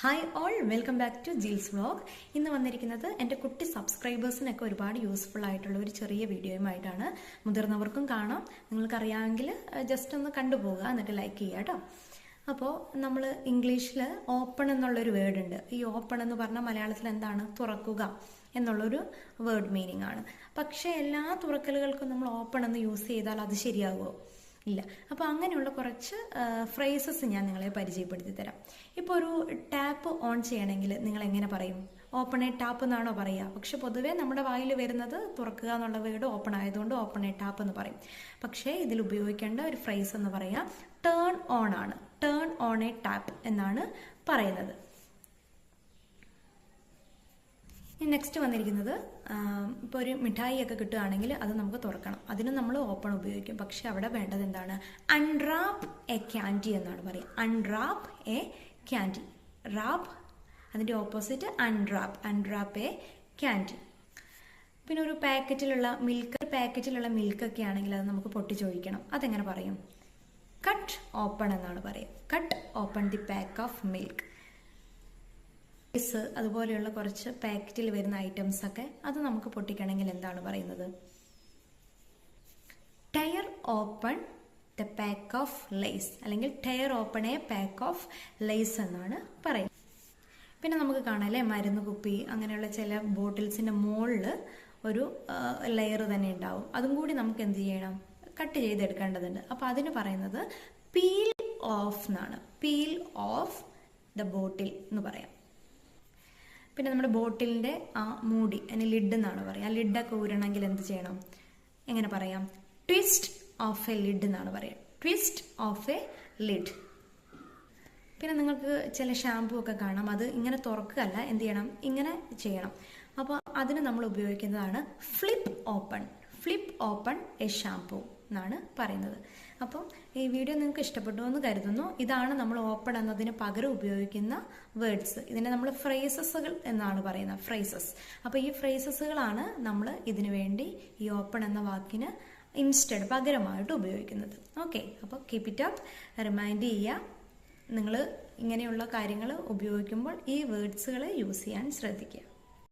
Hi all, welcome back to Jil's vlog. ഇന്ന് വന്നിരിക്കുന്നത് എൻ്റെ കുട്ടി സബ്സ്ക്രൈബേഴ്സിനൊക്കെ ഒരുപാട് യൂസ്ഫുൾ ആയിട്ടുള്ള ഒരു ചെറിയ വീഡിയോയുമായിട്ടാണ്. മുതിർന്നവർക്കും കാണാം, നിങ്ങൾക്കറിയാമെങ്കിൽ ജസ്റ്റ് ഒന്ന് കണ്ടുപോകുക, എന്നിട്ട് ലൈക്ക് ചെയ്യുക കേട്ടോ. അപ്പോൾ നമ്മൾ ഇംഗ്ലീഷിൽ ഓപ്പൺ എന്നുള്ളൊരു വേർഡ് ഉണ്ട്. ഈ ഓപ്പൺ എന്ന് പറഞ്ഞാൽ മലയാളത്തിൽ എന്താണ്? തുറക്കുക എന്നുള്ളൊരു വേർഡ് മീനിങ് ആണ്. പക്ഷേ എല്ലാ തുറക്കലുകൾക്കും നമ്മൾ ഓപ്പൺ എന്ന് യൂസ് ചെയ്താൽ അത് ശരിയാകുമോ? ഇല്ല. അപ്പോൾ അങ്ങനെയുള്ള കുറച്ച് ഫ്രേസസ് ഞാൻ നിങ്ങളെ പരിചയപ്പെടുത്തി തരാം. ഇപ്പോൾ ഒരു ടാപ്പ് ഓൺ ചെയ്യണമെങ്കിൽ നിങ്ങൾ എങ്ങനെ പറയും? ഓപ്പൺ എ ടാപ്പ് എന്നാണോ പറയുക? പക്ഷെ പൊതുവേ നമ്മുടെ വായിൽ വരുന്നത് തുറക്കുക എന്നുള്ള വേർഡ് ഓപ്പൺ ആയതുകൊണ്ട് ഓപ്പൺ എ ടാപ്പ് എന്ന് പറയും. പക്ഷേ ഇതിൽ ഉപയോഗിക്കേണ്ട ഒരു ഫ്രേസ് എന്ന് പറയാം ടേൺ ഓൺ ആണ്. ടേൺ ഓൺ എ ടാപ്പ് എന്നാണ് പറയുന്നത്. നെക്സ്റ്റ് വന്നിരിക്കുന്നത്, ഇപ്പോൾ ഒരു മിഠായി ഒക്കെ കിട്ടുകയാണെങ്കിൽ അത് നമുക്ക് തുറക്കണം. അതിന് നമ്മൾ ഓപ്പൺ ഉപയോഗിക്കും. പക്ഷെ അവിടെ വേണ്ടത് എന്താണ്? അൺറാപ്പ് എ ക്യാൻഡി എന്നാണ് പറയുക. Unwrap A candy. റാപ്പ് അതിൻ്റെ opposite unwrap. Unwrap A candy. പിന്നെ ഒരു പാക്കറ്റിലുള്ള മിൽക്കൊക്കെ ആണെങ്കിൽ അത് നമുക്ക് പൊട്ടിച്ചൊഴിക്കണം. അതെങ്ങനെ പറയും? കട്ട് ഓപ്പൺ എന്നാണ് പറയുക. Cut open the pack of milk. അതുപോലെയുള്ള കുറച്ച് പാക്കറ്റിൽ വരുന്ന ഐറ്റംസ് ഒക്കെ അത് നമുക്ക് പൊട്ടിക്കണമെങ്കിൽ എന്താണ് പറയുന്നത്? Tear open the pack of Lay's, അല്ലെങ്കിൽ tear open a pack of Lay's എന്നാണ് പറയുന്നത്. പിന്നെ നമുക്ക് കാണാല്ലേ, മരുന്ന് കുപ്പി അങ്ങനെയുള്ള ചില ബോട്ടിൽസിന്റെ മുകളിൽ ഒരു ലെയർ തന്നെ ഉണ്ടാവും. അതും കൂടി നമുക്ക് എന്ത് ചെയ്യണം? കട്ട് ചെയ്തെടുക്കേണ്ടതുണ്ട്. അപ്പൊ അതിന് പറയുന്നത് പീൽ ഓഫ് എന്നാണ്. പീൽ ഓഫ് ദ ബോട്ടിൽ എന്ന് പറയാം. പിന്നെ നമ്മുടെ ബോട്ടിലിന്റെ ആ മൂടി, അതിന് ലിഡ് എന്നാണ് പറയുക. ആ ലിഡൊക്കെ ഊരണമെങ്കിൽ എന്ത് ചെയ്യണം? എങ്ങനെ പറയാം? ട്വിസ്റ്റ് ഓഫ് എ ലിഡ് എന്നാണ് പറയുക. Twist of A lid. പിന്നെ നിങ്ങൾക്ക് ചില ഷാമ്പൂ ഒക്കെ കാണാം, അത് ഇങ്ങനെ തുറക്കുകയല്ല, എന്ത് ചെയ്യണം? ഇങ്ങനെ ചെയ്യണം. അപ്പോൾ അതിന് നമ്മൾ ഉപയോഗിക്കുന്നതാണ് flip open. Flip open A shampoo എന്നാണ് പറയുന്നത്. അപ്പം ഈ വീഡിയോ നിങ്ങൾക്ക് ഇഷ്ടപ്പെട്ടു എന്ന് കരുതുന്നു. ഇതാണ് നമ്മൾ ഓപ്പൺ എന്നതിന് പകരം ഉപയോഗിക്കുന്ന വേർഡ്സ്. ഇതിനെ നമ്മൾ ഫ്രേസസുകൾ എന്നാണ് പറയുന്നത്. ഫ്രേസസ്. അപ്പോൾ ഈ ഫ്രേസസുകളാണ് നമ്മൾ ഇതിനു വേണ്ടി ഈ ഓപ്പൺ എന്ന വാക്കിന് ഇൻസ്റ്റഡ് പകരമായിട്ട് ഉപയോഗിക്കുന്നത്. ഓക്കെ, അപ്പോൾ കീപ് ഇറ്റ് അപ്പ്. റിമൈൻഡ് ചെയ്യുക, നിങ്ങൾ ഇങ്ങനെയുള്ള കാര്യങ്ങൾ ഉപയോഗിക്കുമ്പോൾ ഈ വേർഡ്സുകൾ യൂസ് ചെയ്യാൻ ശ്രദ്ധിക്കുക.